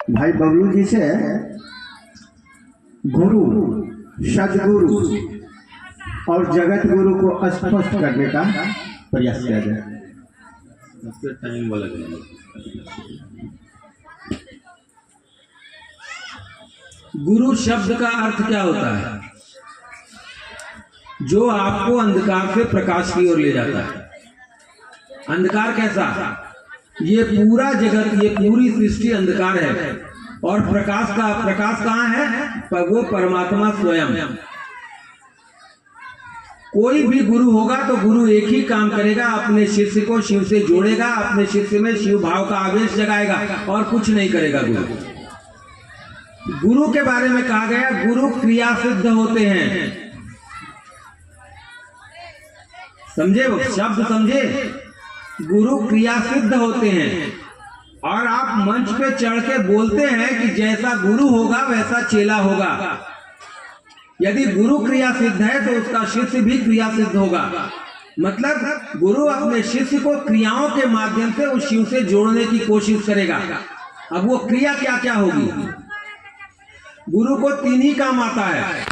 भाई बबलू जी से गुरु, सदगुरु और जगत गुरु को स्पष्ट करने का प्रयास किया जाए। टाइम वाला गुरु शब्द का अर्थ क्या होता है? जो आपको अंधकार से प्रकाश की ओर ले जाता है। अंधकार कैसा? ये पूरा जगत, ये पूरी सृष्टि अंधकार है और प्रकाश कहाँ है? पर वो परमात्मा स्वयं। कोई भी गुरु होगा तो गुरु एक ही काम करेगा, अपने शिष्य को शिव से जोड़ेगा, अपने शिष्य में शिव भाव का आवेश जगाएगा और कुछ नहीं करेगा। गुरु के बारे में कहा गया गुरु क्रिया सिद्ध होते हैं। समझे? शब्द समझे? गुरु क्रिया सिद्ध होते हैं। और आप मंच पे चढ़ के बोलते हैं कि जैसा गुरु होगा वैसा चेला होगा। यदि गुरु क्रिया सिद्ध है तो उसका शिष्य भी क्रिया सिद्ध होगा। मतलब गुरु अपने शिष्य को क्रियाओं के माध्यम से उस शिव से जोड़ने की कोशिश करेगा। अब वो क्रिया क्या क्या होगी? गुरु को तीन ही काम आता है।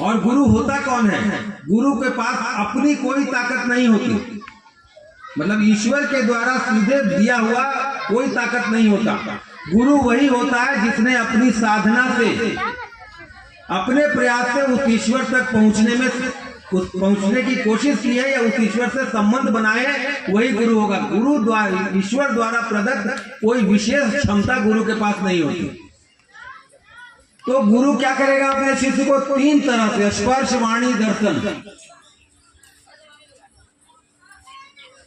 और गुरु होता कौन है? गुरु के पास अपनी कोई ताकत नहीं होती। मतलब ईश्वर के द्वारा सीधे दिया हुआ कोई ताकत नहीं होता। गुरु वही होता है जिसने अपनी साधना से, अपने प्रयास से उस ईश्वर तक पहुंचने की कोशिश की है या उस ईश्वर से संबंध बनाए है, वही गुरु होगा। गुरु द्वारा, ईश्वर द्वारा प्रदत्त कोई विशेष क्षमता गुरु के पास नहीं होती। तो गुरु क्या करेगा? अपने शिष्य को तीन तरह से, स्पर्श, वाणी, दर्शन,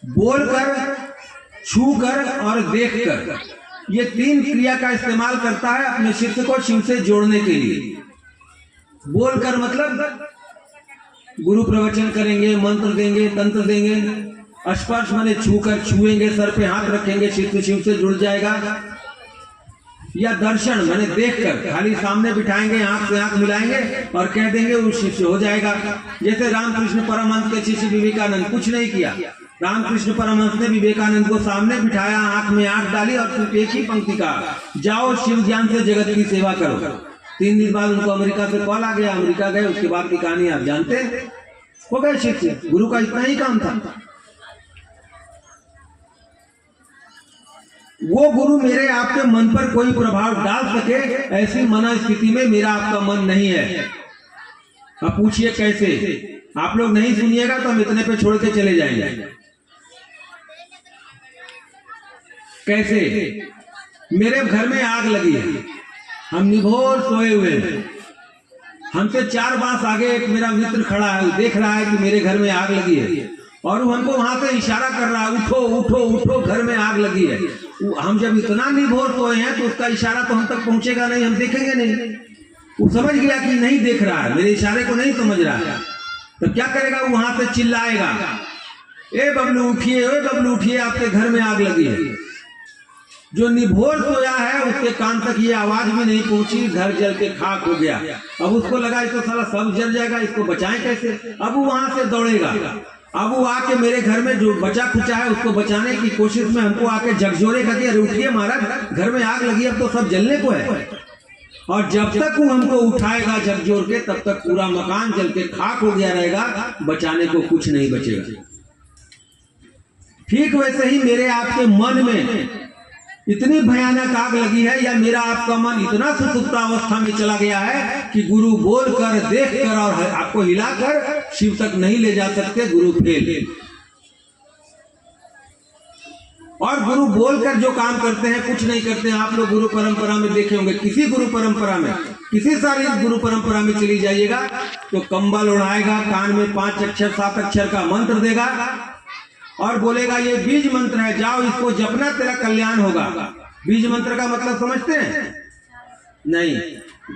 बोलकर, छूकर और देखकर, ये तीन क्रिया का इस्तेमाल करता है अपने शिष्य को शिव से जोड़ने के लिए। बोलकर मतलब गुरु प्रवचन करेंगे, मंत्र देंगे, तंत्र देंगे। स्पर्श माने छूकर, छुएंगे, सर पे हाथ रखेंगे, शिष्य शिव से जुड़ जाएगा। या दर्शन माने देखकर, खाली सामने बिठाएंगे, आंख से आंख मिलाएंगे और कह देंगे वो शिष्य हो जाएगा। जैसे रामकृष्ण परमहंस के शिष्य विवेकानंद कुछ नहीं किया। रामकृष्ण परमहंस ने विवेकानंद को सामने बिठाया, आंख में आंख डाली और सिर्फ एक ही पंक्ति कहा, जाओ शिव ज्ञान से जगत की सेवा करो। 3 दिन बाद उनको अमेरिका से कॉल आ गया, अमेरिका गए। उसके बाद की कहानी आप जानते हैं, हो गए शिष्य। गुरु का इतना ही काम था। वो गुरु मेरे आपके मन पर कोई प्रभाव डाल सके, ऐसी मनस्थिति में मेरा आपका मन नहीं है। अब पूछिए कैसे? आप लोग नहीं सुनिएगा तो हम इतने पे छोड़ के चले जाएंगे। कैसे? मेरे घर में आग लगी है, हम निभोर सोए हुए हैं। हमसे 4 बांस आगे एक मेरा मित्र खड़ा है, वो देख रहा है कि मेरे घर में आग लगी है और वो हमको वहां से इशारा कर रहा है, उठो उठो उठो, घर में आग लगी है। हम जब इतना निभोर सोए हैं तो उसका इशारा तो हम तक पहुंचेगा नहीं, हम देखेंगे नहीं। वो समझ गया कि नहीं देख रहा है, मेरे इशारे को नहीं समझ रहा है। तो क्या करेगा? वो वहां से चिल्लाएगा, ए बबलू उठिए, ए बबलू उठिए, आपके घर में आग लगी है। जो निभोर सोया है उसके कान तक ये आवाज भी नहीं पहुंची, घर जल के खाक हो गया। अब उसको लगा इसको साला सब जल जाएगा, इसको बचाएं कैसे? अब वो वहां से दौड़ेगा। अब वो आके मेरे घर में जो बचा खुचा है उसको बचाने की कोशिश में हमको आके झकझोरेगा कि अरे उठिए महाराज, घर में आग लगी, अब तो सब जलने को है। और जब तक वो हमको उठाएगा झकझोर के, तब तक पूरा मकान जल के खाक हो गया रहेगा, बचाने को कुछ नहीं बचेगा। ठीक वैसे ही मेरे आपके मन में इतनी भयानक आग लगी है या मेरा आपका मन इतना सुसुप्तावस्था में चला गया है कि गुरु बोलकर, देखकर और आपको हिलाकर शिव तक नहीं ले जा सकते। गुरु फेल। और गुरु बोलकर जो काम करते हैं कुछ नहीं करते हैं। आप लोग गुरु परंपरा में देखे होंगे, किसी गुरु परंपरा में, किसी सारी गुरु परंपरा में चली जाइएगा तो कंबल उड़ाएगा, कान में 5 अक्षर 7 अक्षर का मंत्र देगा और बोलेगा ये बीज मंत्र है, जाओ इसको जपना, तेरा कल्याण होगा। बीज मंत्र का मतलब समझते हैं? नहीं।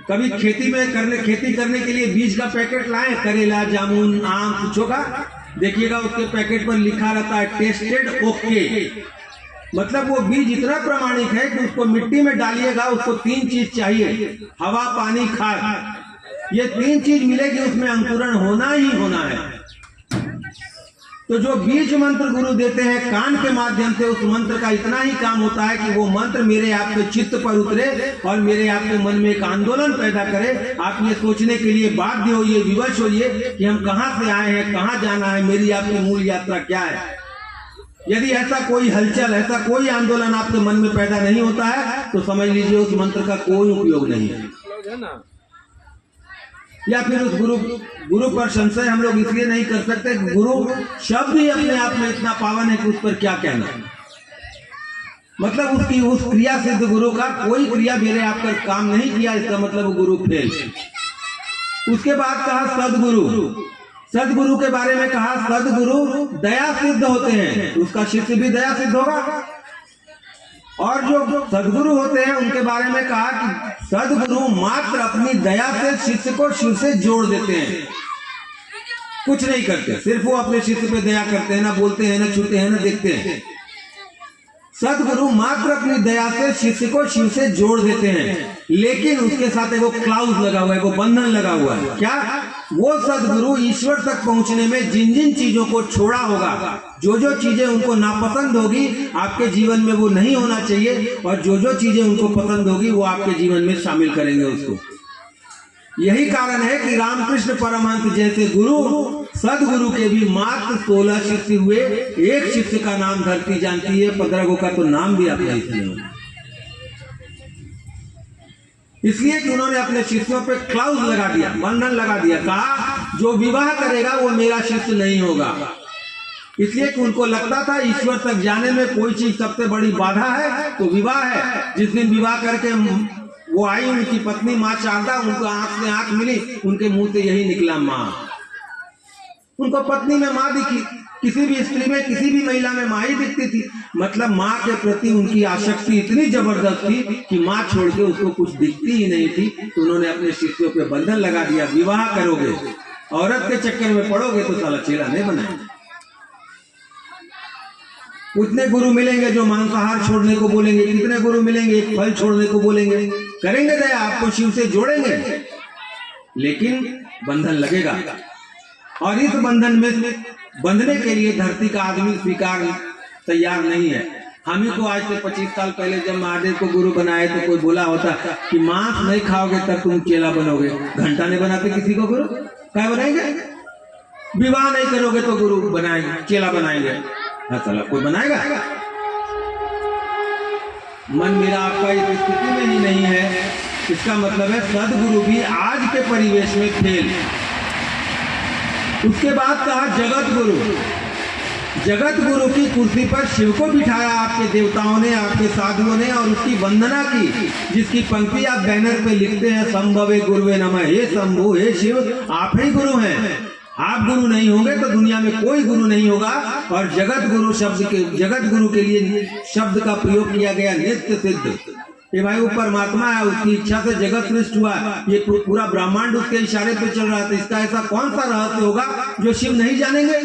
कभी खेती करने के लिए बीज का पैकेट लाए, करेला, जामुन, आम, कुछ होगा, देखिएगा उसके पैकेट पर लिखा रहता है टेस्टेड ओके। मतलब वो बीज इतना प्रामाणिक है कि उसको मिट्टी में डालिएगा, उसको 3 चीज चाहिए, हवा, पानी, खाद। ये 3 चीज मिलेगी, उसमें अंकुरण होना ही होना है। तो जो बीज मंत्र गुरु देते हैं कान के माध्यम से, उस मंत्र का इतना ही काम होता है कि वो मंत्र मेरे आपके चित्त पर उतरे और मेरे आपके मन में एक आंदोलन पैदा करे। आप ये सोचने के लिए बाध्य होइए, विवश होइए कि हम कहाँ से आए हैं, कहाँ जाना है, मेरी आपकी मूल यात्रा क्या है। यदि ऐसा कोई हलचल, ऐसा कोई आंदोलन आपके मन में पैदा नहीं होता है तो समझ लीजिए उस मंत्र का कोई उपयोग नहीं है। या फिर उस गुरु पर संशय हम लोग इसलिए नहीं कर सकते कि गुरु शब्द ही अपने आप में इतना पावन है कि उस पर क्या कहना। मतलब उसकी उस क्रिया सिद्ध गुरु का कोई क्रिया मेरे आप पर काम नहीं किया, इसका मतलब वो गुरु फेल। उसके बाद कहा सदगुरु। सदगुरु के बारे में कहा सदगुरु दया सिद्ध होते हैं, उसका शिष्य भी दया सिद्ध होगा। और जो सदगुरु होते हैं उनके बारे में कहा कि सदगुरु मात्र अपनी दया से शिष्य को शिव से जोड़ देते हैं, कुछ नहीं करते, सिर्फ वो अपने शिष्य पे दया करते हैं, ना बोलते हैं, ना छूते हैं, ना देखते हैं। सदगुरु मात्र अपनी दया से शिष्य को शिव से जोड़ देते हैं, लेकिन उसके साथ वो क्लाउज लगा हुआ है, वो बंधन लगा हुआ है। क्या? वो सदगुरु ईश्वर तक पहुंचने में जिन जिन चीजों को छोड़ा होगा, जो जो चीजें उनको नापसंद होगी आपके जीवन में वो नहीं होना चाहिए, और जो जो चीजें उनको पसंद होगी वो आपके जीवन में शामिल करेंगे उसको। यही कारण है कि रामकृष्ण परमहंस जैसे गुरु सदगुरु के भी मात्र 16 शिष्य हुए। एक शिष्य का नाम धरती जानती है, 15 का तो नाम भी आप नहीं सुने, इसलिए कि उन्होंने अपने शिष्यों पे क्लाउज लगा दिया, बंधन लगा दिया। कहा जो विवाह करेगा वो मेरा शिष्य नहीं होगा, इसलिए कि उनको लगता था ईश्वर तक जाने में कोई चीज सबसे बड़ी बाधा है तो विवाह है। जिस दिन विवाह करके वो आई, उनकी पत्नी माँ शारदा, उनको आंख से आंख मिली, उनके मुंह से यही निकला माँ। उनको पत्नी में माँ दिखी, किसी भी स्त्री में, किसी भी महिला में माँ ही दिखती थी। मतलब माँ के प्रति उनकी आसक्ति इतनी जबरदस्त थी कि माँ छोड़ के उसको कुछ दिखती ही नहीं थी। तो उन्होंने अपने शिष्यों पे बंधन लगा दिया, विवाह करोगे, औरत के चक्कर में पड़ोगे तो साला चेला नहीं बनाएंगे। उतने गुरु मिलेंगे जो मांसाहार छोड़ने को बोलेंगे, कितने गुरु मिलेंगे एक फल छोड़ने को बोलेंगे, करेंगे दया, आपको शिव से जोड़ेंगे, लेकिन बंधन लगेगा। और इस बंधन में बंधने के लिए धरती का आदमी स्वीकार तैयार नहीं है। हम ही को आज से 25 साल पहले जब महादेव को गुरु बनाए तो कोई बोला होता कि मांस नहीं खाओगे तब तुम चेला बनोगे। घंटा नहीं बनाते किसी को गुरु, क्या बनाएंगे? विवाह नहीं करोगे तो गुरु बनाएंगे, चेला बनाएंगे। हाँ चला, कोई बनाएगा? मन मेरा आपका इस स्थिति में ही नहीं है, इसका मतलब है सदगुरु भी आज के परिवेश में फेल। उसके बाद कहा जगत गुरु। जगत गुरु की कुर्सी पर शिव को बिठाया आपके देवताओं ने, आपके साधुओं ने, और उसकी वंदना की, जिसकी पंक्ति आप बैनर पे लिखते हैं, संभवे गुरुवे नमः। हे शंभु, हे शिव, आप ही गुरु हैं। आप गुरु नहीं होंगे तो दुनिया में कोई गुरु नहीं होगा। और जगत गुरु शब्द के, जगत गुरु के लिए शब्द का प्रयोग किया गया नित्य सिद्ध। ये भाई वो परमात्मा है, उसकी इच्छा से जगत सृष्टि हुआ, ये पूरा ब्रह्मांड उसके इशारे पे चल रहा था। इसका ऐसा कौन सा रहस्य होगा जो शिव नहीं जानेंगे?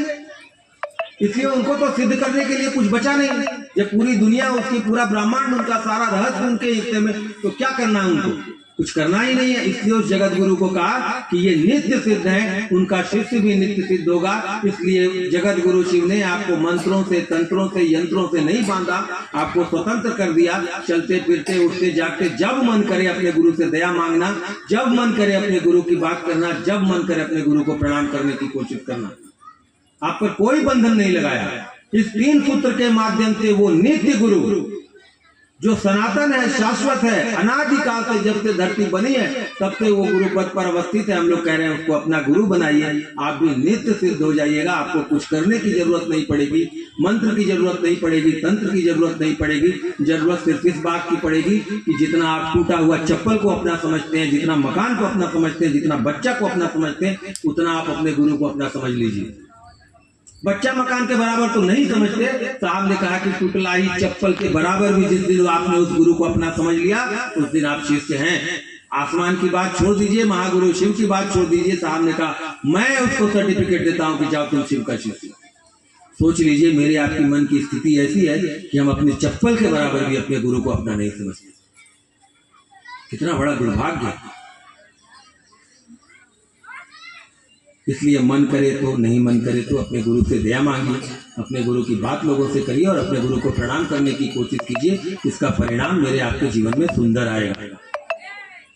इसलिए उनको तो सिद्ध करने के लिए कुछ बचा नहीं। जब पूरी दुनिया उसकी, पूरा ब्रह्मांड उनका, सारा रहस्य उनके हिस्से में, तो क्या करना है उनको? कुछ करना ही नहीं है। इसलिए उस जगत गुरु को कहा कि ये नित्य सिद्ध है, उनका शिष्य भी नित्य सिद्ध होगा। इसलिए जगत गुरु शिव ने आपको मंत्रों से, तंत्रों से, यंत्रों से नहीं बांधा, आपको स्वतंत्र कर दिया। चलते फिरते, उठते जागते, जब मन करे अपने गुरु से दया मांगना, जब मन करे अपने गुरु की बात करना, जब मन करे अपने गुरु को प्रणाम करने की कोशिश करना। आप पर कोई बंधन नहीं लगाया। इस 3 सूत्र के माध्यम से वो नित्य गुरु जो सनातन है, शाश्वत है, अनादिकाल से, जब से धरती बनी है तब से वो गुरु पद पर अवस्थित है। हम लोग कह रहे हैं उसको अपना गुरु बनाइए, आप भी नित्य सिद्ध हो जाइएगा। आपको कुछ करने की जरूरत नहीं पड़ेगी, मंत्र की जरूरत नहीं पड़ेगी, तंत्र की जरूरत नहीं पड़ेगी। जरूरत सिर्फ इस बात की पड़ेगी कि जितना आप टूटा हुआ चप्पल को अपना समझते हैं, जितना मकान को अपना समझते हैं, जितना बच्चा को अपना समझते हैं, उतना आप अपने गुरु को अपना समझ लीजिए। बच्चा मकान के बराबर तो नहीं समझते। साहब ने कहा कि टुटला ही चप्पल के बराबर भी जिस दिन आपने उस गुरु को अपना समझ लिया, उस दिन आप शिष्य हैं। आसमान की बात छोड़ दीजिए, महागुरु शिव की बात छोड़ दीजिए। साहब ने कहा मैं उसको सर्टिफिकेट देता हूं कि जाओ तुम शिव का शिष्य। सोच लीजिए, मेरे आपकी मन की स्थिति ऐसी है कि हम अपने चप्पल के बराबर भी अपने गुरु को अपना नहीं समझते। कितना बड़ा दुर्भाग्य। इसलिए मन करे तो, नहीं मन करे तो अपने गुरु से दया मांगिए, अपने गुरु की बात लोगों से करिए और अपने गुरु को प्रणाम करने की कोशिश कीजिए। इसका परिणाम मेरे आपके जीवन में सुंदर आएगा।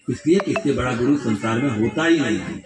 इसलिए कि इससे बड़ा गुरु संसार में होता ही नहीं है।